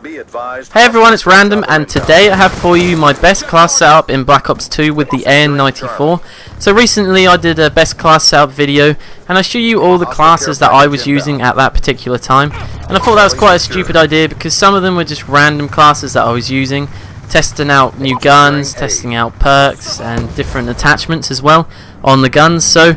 Hey everyone, it's Random, and today I have for you my best class setup in Black Ops 2 with the AN-94. So recently I did a best class setup video, and I show you all the classes that I was using at that particular time. And I thought that was quite a stupid idea because some of them were just random classes that I was using, testing out new guns, testing out perks and different attachments as well on the guns. So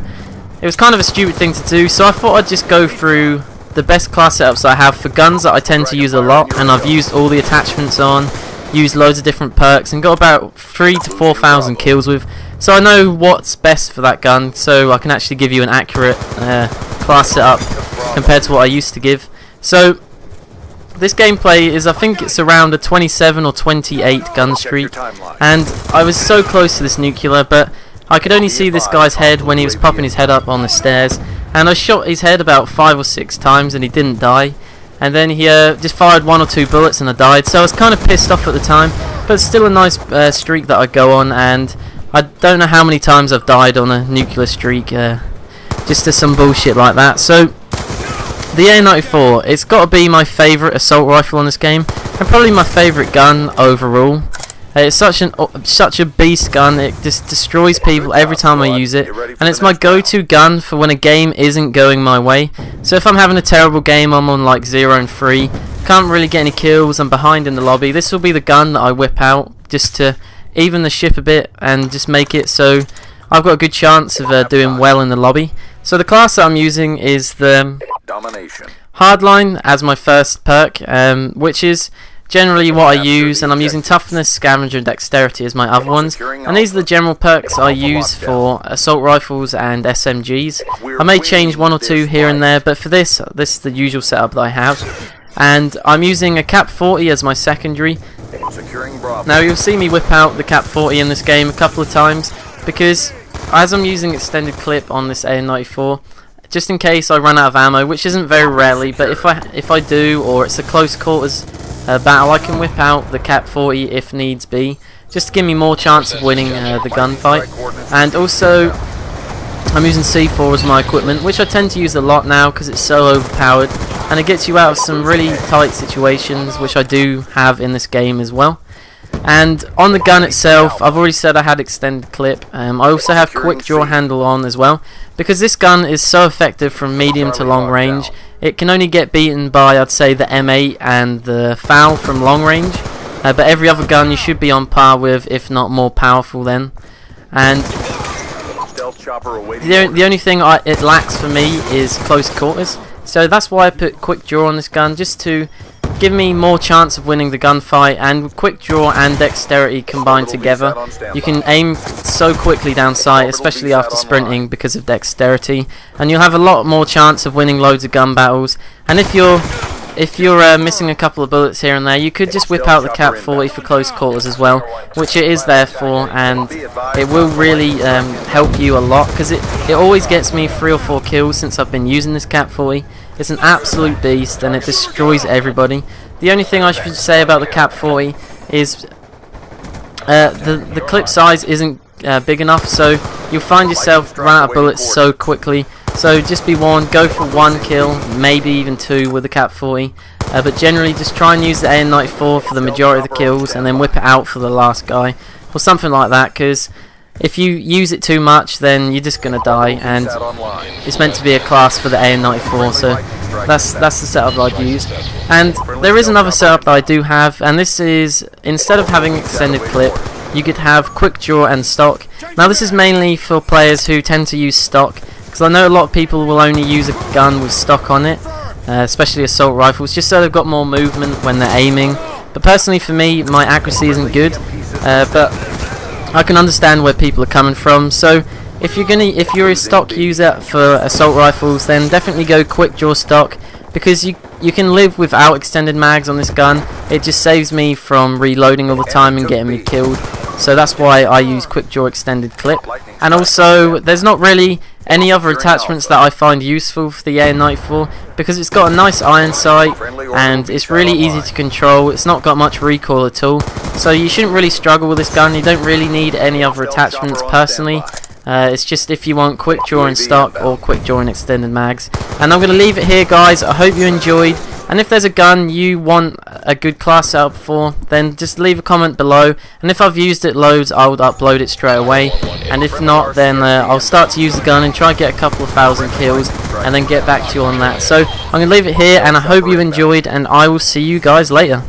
it was kind of a stupid thing to do, so I thought I'd just go through the best class setups I have for guns that I tend to use a lot, and I've used all the attachments on, used loads of different perks, and got about 3,000 to 4,000 kills with. So I know what's best for that gun, so I can actually give you an accurate class setup compared to what I used to give. So this gameplay is, I think it's around a 27 or 28 gun streak, and I was so close to this nuclear, but I could only see this guy's head when he was popping his head up on the stairs, and I shot his head about 5 or 6 times and he didn't die, and then he just fired 1 or 2 bullets and I died. So I was kind of pissed off at the time, but it's still a nice streak that I go on, and I don't know how many times I've died on a nuclear streak just to some bullshit like that. So the AN-94, it's got to be my favourite assault rifle on this game, and probably my favourite gun overall. It's such a beast gun. It just destroys people every time I use it, and it's my go-to gun for when a game isn't going my way. So if I'm having a terrible game, I'm on like 0 and 3, can't really get any kills, I'm behind in the lobby, this will be the gun that I whip out just to even the ship a bit and just make it so I've got a good chance of doing well in the lobby. So the class that I'm using is the Hardline as my first perk, which is generally what I use, and I'm using Toughness, Scavenger and Dexterity as my other ones, and these are the general perks I use for assault rifles and SMGs. I may change 1 or 2 here and there, but for this is the usual setup that I have. And I'm using a Cap 40 as my secondary. Now you'll see me whip out the Cap 40 in this game a couple of times, because as I'm using extended clip on this AN-94, just in case I run out of ammo, which isn't very rarely, but if I do, or it's a close quarters battle, I can whip out the Cap 40 if needs be, just to give me more chance of winning the gunfight. And also I'm using C4 as my equipment, which I tend to use a lot now because it's so overpowered, and it gets you out of some really tight situations, which I do have in this game as well. And on the gun itself, I've already said I had extended clip. I also have quick draw handle on as well, because this gun is so effective from medium to long range. It can only get beaten by, I'd say, the M8 and the FAL from long range, but every other gun you should be on par with, if not more powerful than. And the only thing it lacks for me is close quarters, so that's why I put quick draw on this gun, just to give me more chance of winning the gunfight. And with quick draw and dexterity combined together, you can aim so quickly down sight, especially after sprinting, because of dexterity, and you'll have a lot more chance of winning loads of gun battles. And if you're missing a couple of bullets here and there, you could just whip out the Cap 40 for close quarters as well, which it is there for, and it will really help you a lot, because it always gets me 3 or 4 kills since I've been using this Cap 40. It's an absolute beast, and it destroys everybody. The only thing I should say about the Cap 40 is the clip size isn't big enough, so you'll find yourself run out of bullets so quickly. So just be warned, go for 1 kill, maybe even 2 with the Cap 40, but generally just try and use the AN-94 for the majority of the kills, and then whip it out for the last guy, or something like that, because if you use it too much, then you're just going to die, and it's meant to be a class for the AN-94, so that's the setup that I'd use. And there is another setup that I do have, and this is, instead of having extended clip, you could have quick draw and stock. Now this is mainly for players who tend to use stock, because I know a lot of people will only use a gun with stock on it, especially assault rifles, just so they've got more movement when they're aiming. But personally for me, my accuracy isn't good, but I can understand where people are coming from. So if you're a stock user for assault rifles, then definitely go quick draw stock, because you can live without extended mags on this gun. It just saves me from reloading all the time and getting me killed. So that's why I use quick draw extended clip. And also, there's not really any other attachments that I find useful for the AN-94, because it's got a nice iron sight and it's really easy to control. It's not got much recoil at all, so you shouldn't really struggle with this gun. You don't really need any other attachments personally. It's just if you want quick draw in stock or quick draw in extended mags. And I'm going to leave it here, guys. I hope you enjoyed, and if there's a gun you want a good class setup for, then just leave a comment below, and if I've used it loads I would upload it straight away, and if not then I'll start to use the gun and try to get a couple of thousand kills and then get back to you on that. So I'm going to leave it here, and I hope you enjoyed, and I will see you guys later.